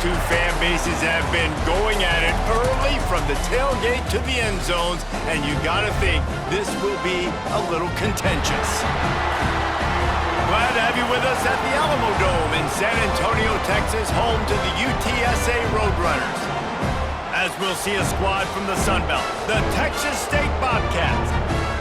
two fan bases have been going at it early from the tailgate to the end zones, and you gotta think this will be a little contentious. Glad to have you with us at the Alamo Dome in San Antonio, Texas, home to the UTSA Roadrunners. As we'll see a squad from the Sun Belt, the Texas State Bobcats,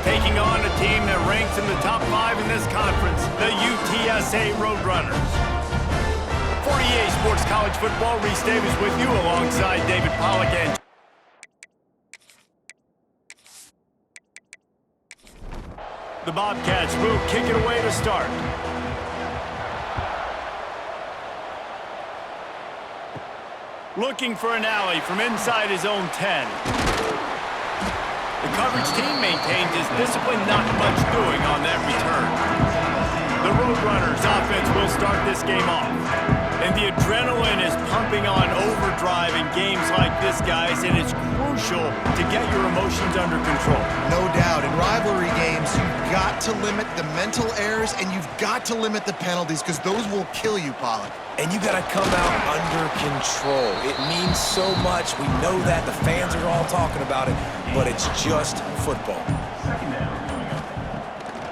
taking on a team that ranks in the top 5 in this conference, the UTSA Roadrunners. For EA Sports College Football, Reese Davis with you alongside David Pollack and the Bobcats will kick it away to start. Looking for an alley from inside his own 10. The coverage team maintains his discipline, not much doing on that return. The Roadrunners offense will start this game off. And the adrenaline is pumping on overdrive in games like this, guys, and it's crucial to get your emotions under control. No doubt. In rivalry games, you've got to limit the mental errors and you've got to limit the penalties because those will kill you, Pollack. And you got to come out under control. It means so much. We know that. The fans are all talking about it, but it's just football.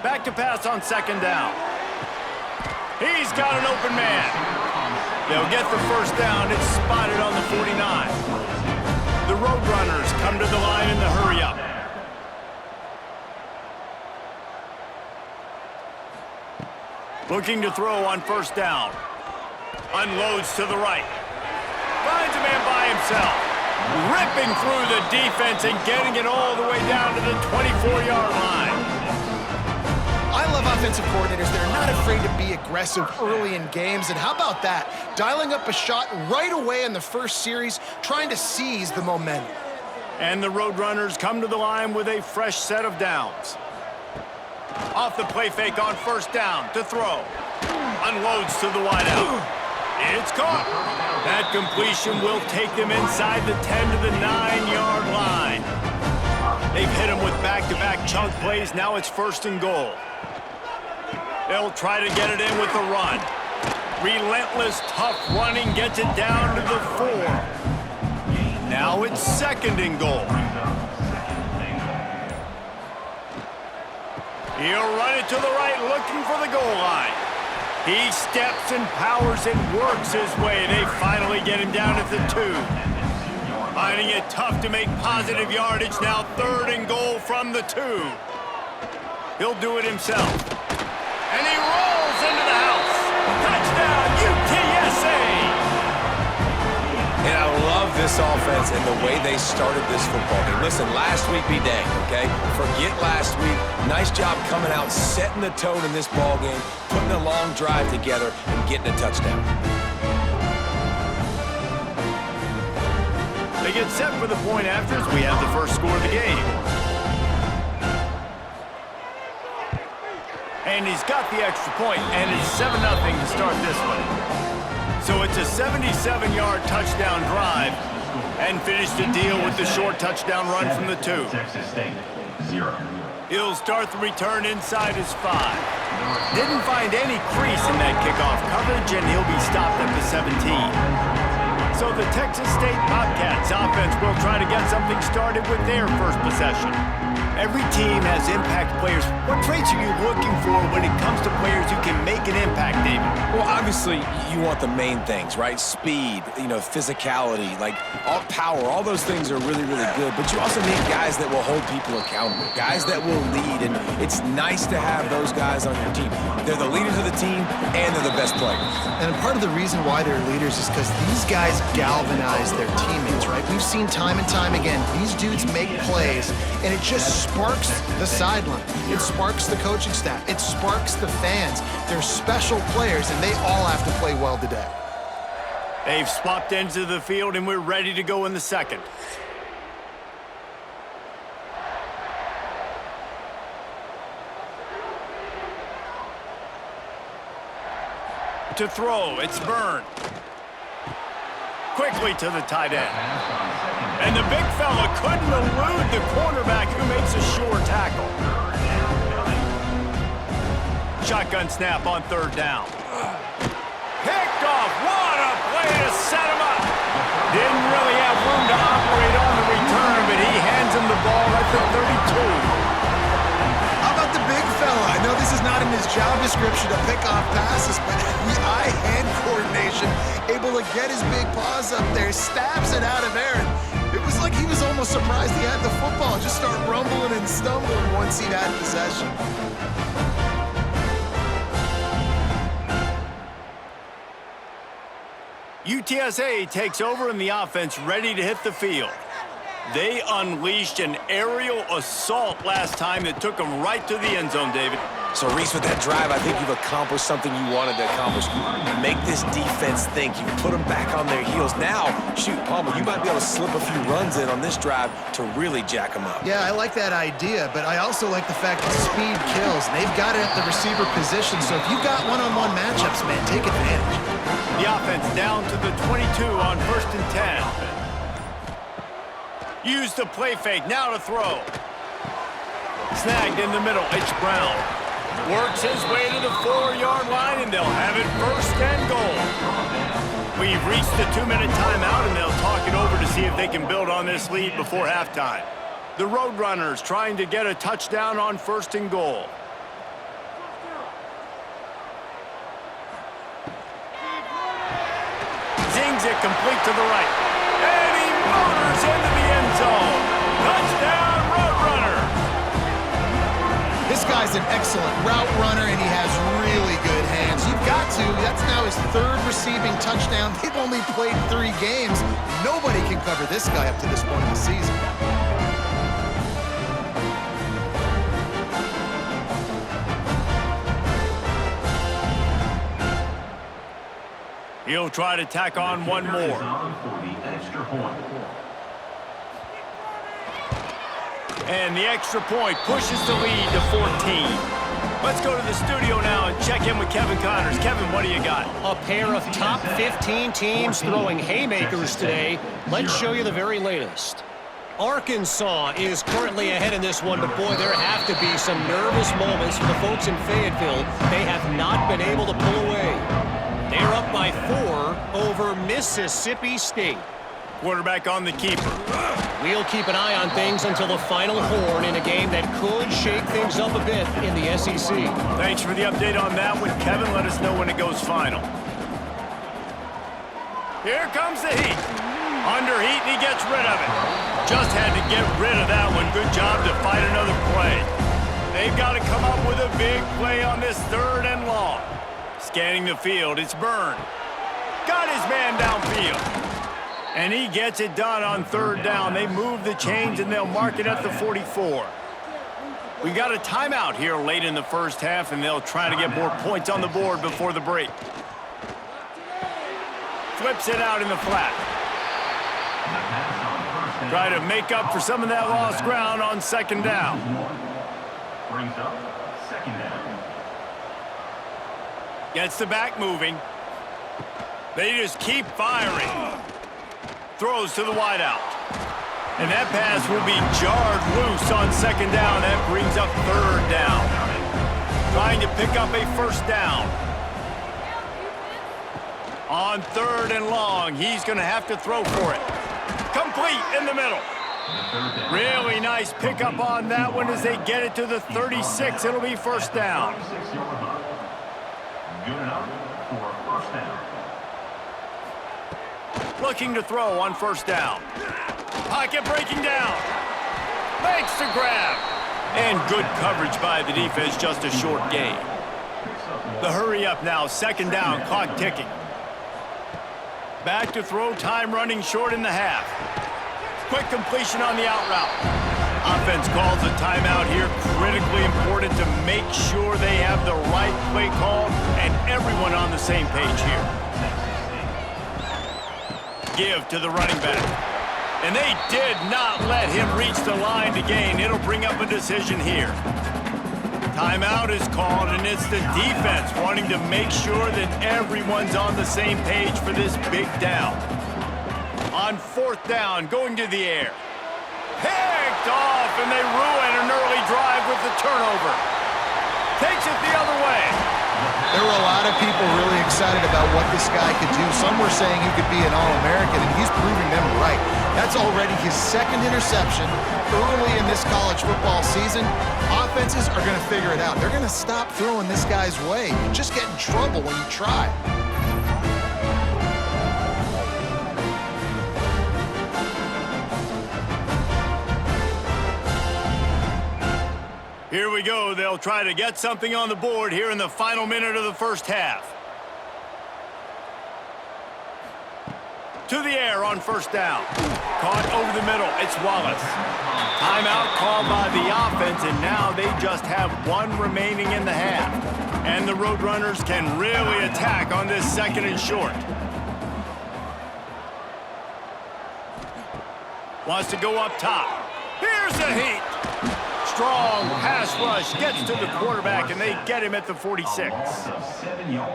Back to pass on second down. He's got an open man. They'll get the first down. It's spotted on the 49. The Roadrunners come to the line in the hurry-up. Looking to throw on first down. Unloads to the right. Finds a man by himself. Ripping through the defense and getting it all the way down to the 24-yard line. I love offensive coordinators. They're not afraid to be aggressive early in games. And how about that? Dialing up a shot right away in the first series, trying to seize the momentum. And the Roadrunners come to the line with a fresh set of downs. Off the play fake on first down to throw. Unloads to the wideout. It's caught. That completion will take them inside the 10 to the 9-yard line. They've hit him with back-to-back chunk plays. Now it's first and goal. They'll try to get it in with the run. Relentless, tough running gets it down to the 4. Now it's second and goal. He'll run it to the right, looking for the goal line. He steps and powers and works his way. They finally get him down at the 2. Finding it tough to make positive yardage. Now third and goal from the 2. He'll do it himself. And he rolls into the house. Touchdown, UTSA! And I love this offense and the way they started this football game. Listen, last week be dang, okay? Forget last week. Nice job coming out, setting the tone in this ball game, putting a long drive together, and getting a touchdown. They get set for the point after as we have the first score of the game. And he's got the extra point, and it's 7-0 to start this one. So it's a 77-yard touchdown drive, and finish the deal with the short touchdown run from the 2. Texas State, 0. He'll start the return inside his 5. Didn't find any crease in that kickoff coverage, and he'll be stopped at the 17. So the Texas State Bobcats offense will try to get something started with their first possession. Every team has impact players. What traits are you looking for when it comes to players who can make an impact, David? Well, obviously, you want the main things, right? Speed, physicality, like all power, all those things are really, really good. But you also need guys that will hold people accountable, guys that will lead. And it's nice to have those guys on your team. They're the leaders of the team, and they're the best players. And part of the reason why they're leaders is because these guys galvanize their teammates, right? We've seen time and time again, these dudes make plays, and it just sparks the sideline. It sparks the coaching staff. It sparks the fans. They're special players, and they all have to play well today. They've swapped ends of the field, and we're ready to go in the second. To throw, it's Byrne. Quickly to the tight end. And the big fella couldn't elude the cornerback who makes a sure tackle. Shotgun snap on third down. Picked off. What a play to set him up. Didn't really have room to operate on the return, but he hands him the ball at the 32. How about the big fella? I know this is not in his job description to pick off passes, but the eye-hand coordination, able to get his big paws up there, stabs it out of Aaron. It was like he was almost surprised he had the football, just start rumbling and stumbling once he'd had possession. UTSA takes over in the offense, ready to hit the field. They unleashed an aerial assault last time that took them right to the end zone, David. So, Reese, with that drive, I think you've accomplished something you wanted to accomplish. Make this defense think. You put them back on their heels. Now, shoot, Palmer, you might be able to slip a few runs in on this drive to really jack them up. Yeah, I like that idea, but I also like the fact that speed kills. And they've got it at the receiver position, so if you've got one-on-one matchups, man, take advantage. The offense down to the 22 on 1st and 10. Use the play fake, now to throw. Snagged in the middle, it's Brown. Works his way to the 4-yard line, and they'll have it 1st and goal. We've reached the 2-minute timeout, and they'll talk it over to see if they can build on this lead before halftime. The Roadrunners trying to get a touchdown on 1st and goal. Zings it complete to the right. And he motors into the end zone. Touchdown, Roadrunners! This guy's an excellent route runner, and he has really good hands. You've got to. That's now his 3rd receiving touchdown. They've only played 3 games. Nobody can cover this guy up to this point in the season. He'll try to tack on one more. And the extra point pushes the lead to 14. Let's go to the studio now and check in with Kevin Connors. Kevin, what do you got? A pair of top 15 teams throwing haymakers today. Let's show you the very latest. Arkansas is currently ahead in this one, but boy, there have to be some nervous moments for the folks in Fayetteville. They have not been able to pull away. They're up by 4 over Mississippi State. Quarterback on the keeper. We'll keep an eye on things until the final horn in a game that could shake things up a bit in the SEC. Thanks for the update on that one, Kevin. Let us know when it goes final. Here comes the heat. Under heat, and he gets rid of it. Just had to get rid of that one. Good job to fight another play. They've got to come up with a big play on this 3rd and long. Scanning the field, it's Byrne. Got his man downfield. And he gets it done on 3rd down. They move the chains, and they'll mark it at the 44. We got a timeout here late in the 1st half, and they'll try to get more points on the board before the break. Flips it out in the flat. Try to make up for some of that lost ground on 2nd down. Brings up 2nd down. Gets the back moving. They just keep firing. Throws to the wideout. And that pass will be jarred loose on 2nd down. That brings up 3rd down. Trying to pick up a 1st down. On 3rd and long, he's going to have to throw for it. Complete in the middle. Really nice pickup on that one as they get it to the 36. It'll be 1st down. Good enough for 1st down. Looking to throw on 1st down. Pocket breaking down. Makes the grab. And good coverage by the defense, just a short gain. The hurry up now, 2nd down, clock ticking. Back to throw, time running short in the half. Quick completion on the out route. Offense calls a timeout here, critically important to make sure they have the right play call and everyone on the same page here. Give to the running back. And they did not let him reach the line to gain. It'll bring up a decision here. Timeout is called, and it's the defense wanting to make sure that everyone's on the same page for this big down. On 4th down, going to the air. Picked off, and they ruin an early drive with the turnover. Takes it the other way. There were a lot of people really excited about what this guy could do. Some were saying he could be an All-American, and he's proving them right. That's already his second interception early in this college football season. Offenses are going to figure it out. They're going to stop throwing this guy's way. You just get in trouble when you try. Here we go. They'll try to get something on the board here in the final minute of the first half. To the air on first down. Caught over the middle. It's Wallace. Timeout called by the offense, and now they just have one remaining in the half. And the Roadrunners can really attack on this second and short. Wants to go up top. Here's the heat. Strong pass rush gets to the quarterback, and they get him at the 46.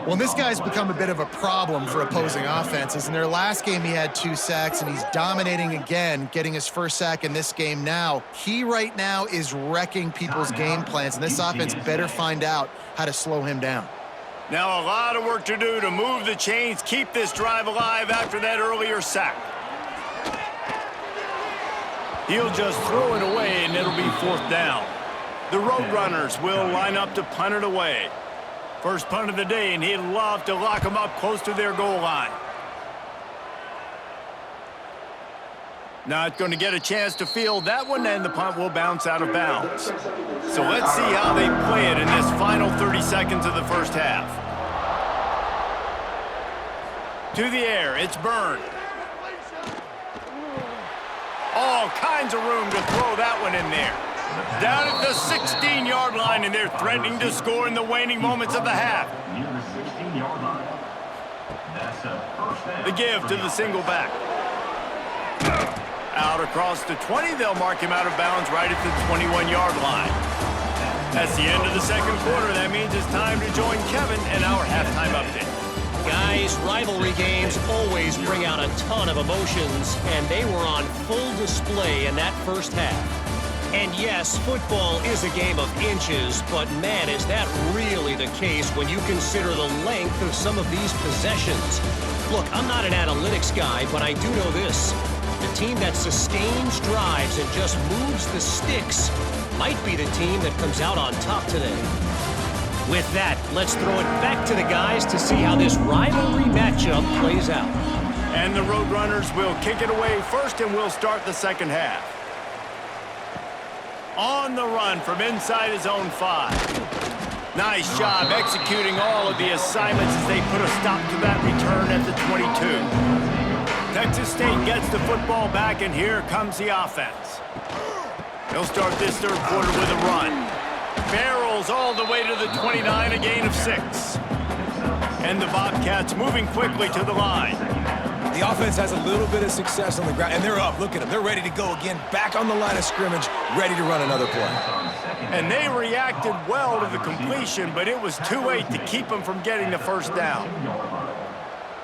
Well, this guy's become a bit of a problem for opposing offenses. In their last game, he had 2 sacks, and he's dominating again, getting his first sack in this game now. He right now is wrecking people's game plans, and this offense better find out how to slow him down. Now a lot of work to do to move the chains, keep this drive alive after that earlier sack. He'll just throw it away, and it'll be fourth down. The Roadrunners will line up to punt it away. First punt of the day, and he'd love to lock them up close to their goal line. Not going to get a chance to field that one, and the punt will bounce out of bounds. So let's see how they play it in this final 30 seconds of the first half. To the air, it's Byrne. All kinds of room to throw that one in there. Down at the 16-yard line, and they're threatening to score in the waning moments of the half. Near the 16-yard line. That's a first down. The give to the single back. Out across the 20, they'll mark him out of bounds right at the 21-yard line. That's the end of the second quarter. That means it's time to join Kevin in our halftime update. Guys, rivalry games always bring out a ton of emotions, and they were on full display in that first half. And yes, football is a game of inches, but man, is that really the case when you consider the length of some of these possessions. Look, I'm not an analytics guy, but I do know this. The team that sustains drives and just moves the sticks might be the team that comes out on top today. With that, let's throw it back to the guys to see how this rivalry matchup plays out. And the Roadrunners will kick it away first, and we'll start the second half. On the run from inside his own 5. Nice job executing all of the assignments as they put a stop to that return at the 22. Texas State gets the football back, and here comes the offense. They'll start this third quarter with a run. Barrels all the way to the 29, a gain of 6. And the Bobcats moving quickly to the line. The offense has a little bit of success on the ground, and they're up. Look at them. They're ready to go again, back on the line of scrimmage, ready to run another play. And they reacted well to the completion, but it was too late to keep them from getting the first down.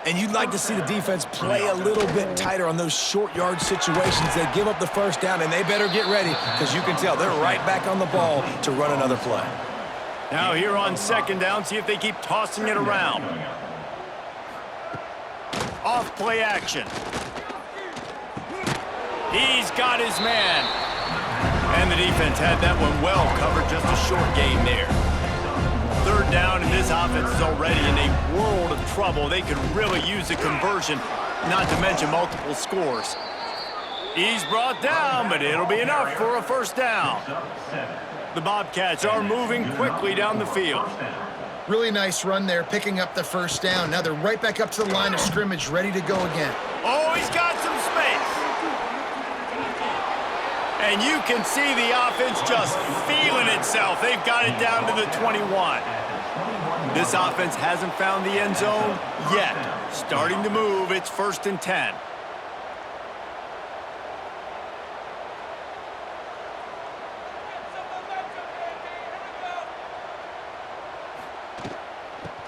And you'd like to see the defense play a little bit tighter on those short yard situations. They give up the first down, and they better get ready because you can tell they're right back on the ball to run another play. Now here on second down, see if they keep tossing it around. Off play action. He's got his man. And the defense had that one well covered, just a short gain there. Third down, and this offense is already in a world of trouble. They could really use a conversion, not to mention multiple scores. He's brought down, but it'll be enough for a first down. The Bobcats are moving quickly down the field. Really nice run there, picking up the first down. Now they're right back up to the line of scrimmage, ready to go again. Oh, he's got some space. And you can see the offense just feeling itself. They've got it down to the 21. This offense hasn't found the end zone yet. Starting to move, it's 1st and 10.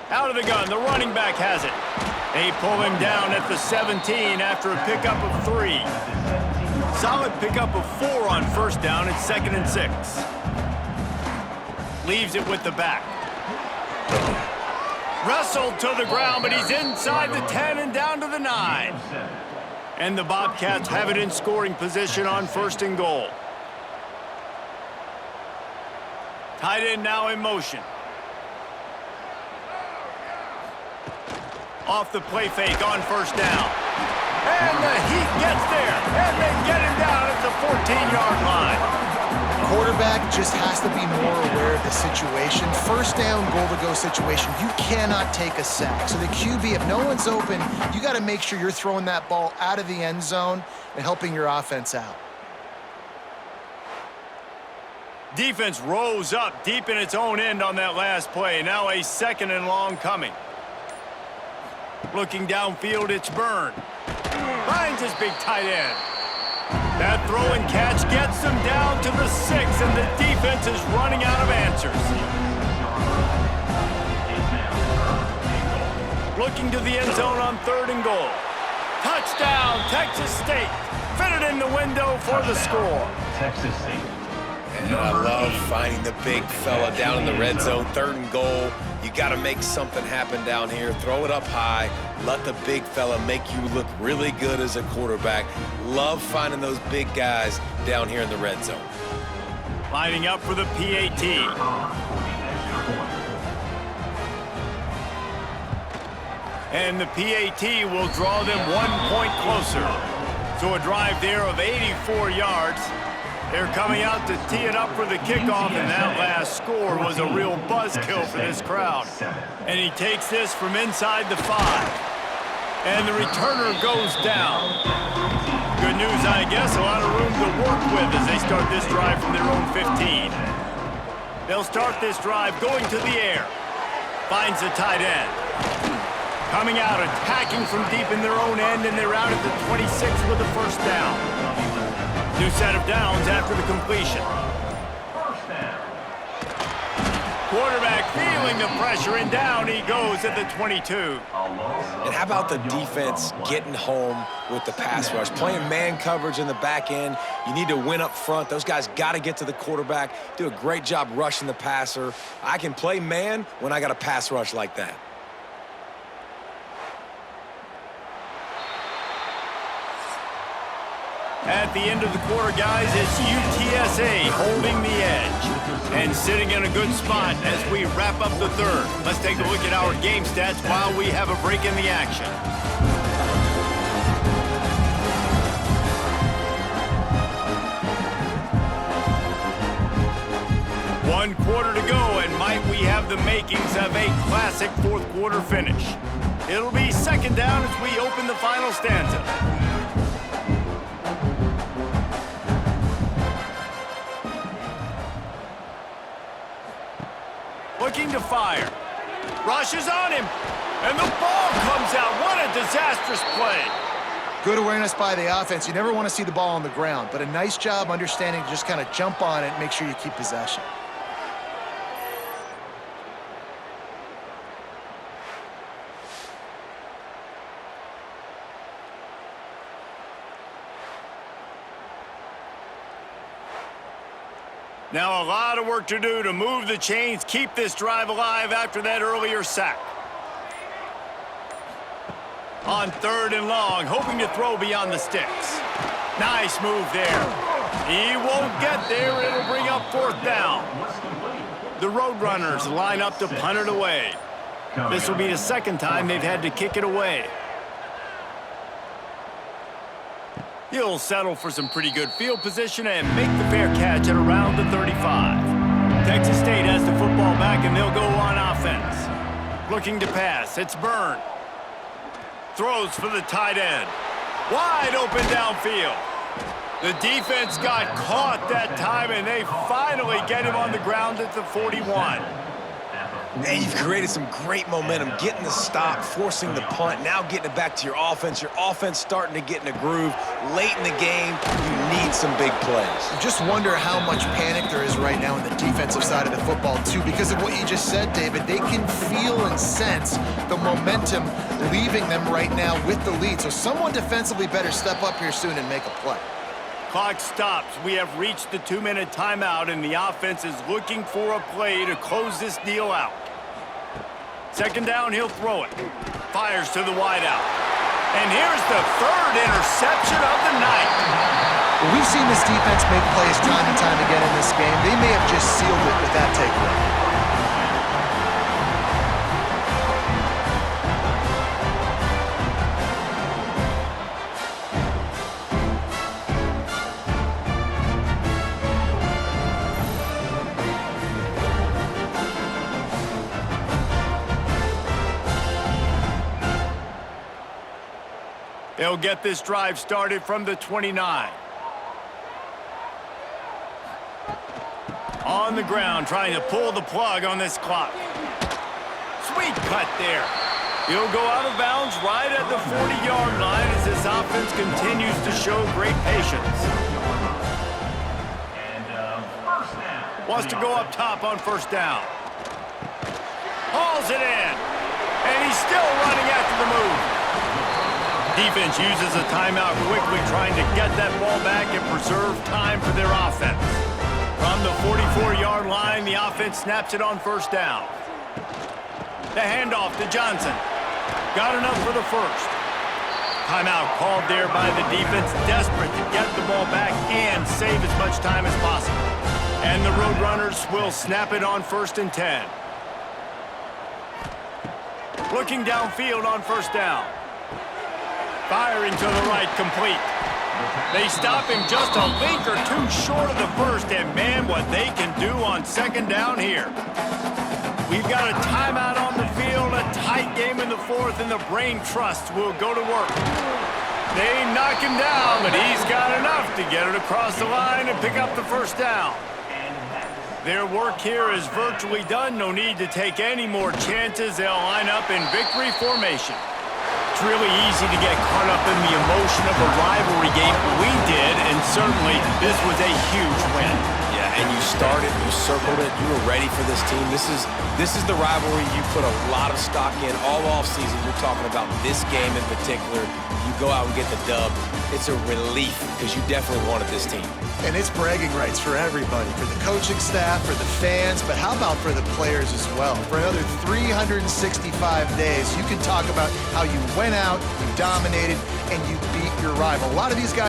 Out of the gun, the running back has it. They pull him down at the 17 after a pickup of 3. Solid pickup of 4 on first down. It's 2nd and 6. Leaves it with the back. Wrestled to the ground, but he's inside the 10 and down to the 9. And the Bobcats have it in scoring position on 1st and goal. Tight end now in motion. Off the play fake on 1st down. And the Heat gets there, and they get him down at the 14-yard line. Quarterback just has to be more aware of the situation. 1st down, goal-to-go situation. You cannot take a sack. So the QB, if no one's open, you got to make sure you're throwing that ball out of the end zone and helping your offense out. Defense rose up deep in its own end on that last play. Now a 2nd and long coming. Looking downfield, it's Byrne. Finds his big tight end. That throw and catch gets them down to the 6, and the defense is running out of answers. Looking to the end zone on 3rd and goal. Touchdown, Texas State. Fitted in the window for the score. Texas State. And I love finding the big fella down in the red zone, 3rd and goal. You got to make something happen down here. Throw it up high. Let the big fella make you look really good as a quarterback. Love finding those big guys down here in the red zone. Lining up for the PAT. And the PAT will draw them 1 point closer. So a drive there of 84 yards. They're coming out to tee it up for the kickoff, and that last score was a real buzzkill for this crowd. And he takes this from inside the 5. And the returner goes down. Good news, I guess, a lot of room to work with as they start this drive from their own 15. They'll start this drive going to the air. Finds the tight end. Coming out, attacking from deep in their own end, and they're out at the 26 with the 1st down. New set of downs after the completion. Quarterback feeling the pressure, and down he goes at the 22. And how about the defense getting home with the pass rush? Playing man coverage in the back end. You need to win up front. Those guys got to get to the quarterback. Do a great job rushing the passer. I can play man when I got a pass rush like that. At the end of the quarter, guys, it's UTSA holding the edge and sitting in a good spot as we wrap up the 3rd. Let's take a look at our game stats while we have a break in the action. One quarter to go, and might we have the makings of a classic 4th quarter finish. It'll be 2nd down as we open the final stanza. Looking to fire. Rushes on him. And the ball comes out. What a disastrous play. Good awareness by the offense. You never want to see the ball on the ground, but a nice job understanding to just kind of jump on it and make sure you keep possession. Now a lot of work to do to move the chains, keep this drive alive after that earlier sack. On 3rd and long, hoping to throw beyond the sticks. Nice move there. He won't get there. It'll bring up 4th down. The Roadrunners line up to punt it away. This will be the 2nd time they've had to kick it away. He'll settle for some pretty good field position and make the fair catch at around the 35. Texas State has the football back, and they'll go on offense. Looking to pass, it's Byrne. Throws for the tight end. Wide open downfield. The defense got caught that time, and they finally get him on the ground at the 41. And you've created some great momentum, getting the stop, forcing the punt, now getting it back to your offense. Your offense starting to get in a groove. Late in the game, you need some big plays. Just wonder how much panic there is right now on the defensive side of the football, too, because of what you just said, David. They can feel and sense the momentum leaving them right now with the lead. So someone defensively better step up here soon and make a play. Clock stops. We have reached the 2-minute timeout, and the offense is looking for a play to close this deal out. Second down, he'll throw it. Fires to the wideout. And here's the third interception of the night. Well, we've seen this defense make plays time and time again in this game. They may have just sealed it with that takeaway. They'll get this drive started from the 29. On the ground, trying to pull the plug on this clock. Sweet cut there. He'll go out of bounds right at the 40-yard line as this offense continues to show great patience. Wants to go up top on first down. Hauls it in. And he's still running after the move. Defense uses a timeout quickly, trying to get that ball back and preserve time for their offense. From the 44-yard line, the offense snaps it on first down. The handoff to Johnson. Got enough for the first. Timeout called there by the defense, desperate to get the ball back and save as much time as possible. And the Roadrunners will snap it on 1st and 10. Looking downfield on first down. Firing to the right, complete. They stop him just a link or two short of the first, and man, what they can do on second down here. We've got a timeout on the field, a tight game in the fourth, and the Brain Trust will go to work. They knock him down, but he's got enough to get it across the line and pick up the first down. Their work here is virtually done. No need to take any more chances. They'll line up in victory formation. It's really easy to get caught up in the emotion of a rivalry game. We did, and certainly this was a huge win. Yeah, and you started, you circled it, you were ready for this team. This is the rivalry you put a lot of stock in all offseason. You're talking about this game in particular. You go out and get the dub. It's a relief because you definitely wanted this team. And it's bragging rights for everybody, for the coaching staff, for the fans, but how about for the players as well? For another 365 days, you can talk about how you went out, you dominated, and you beat your rival. A lot of these guys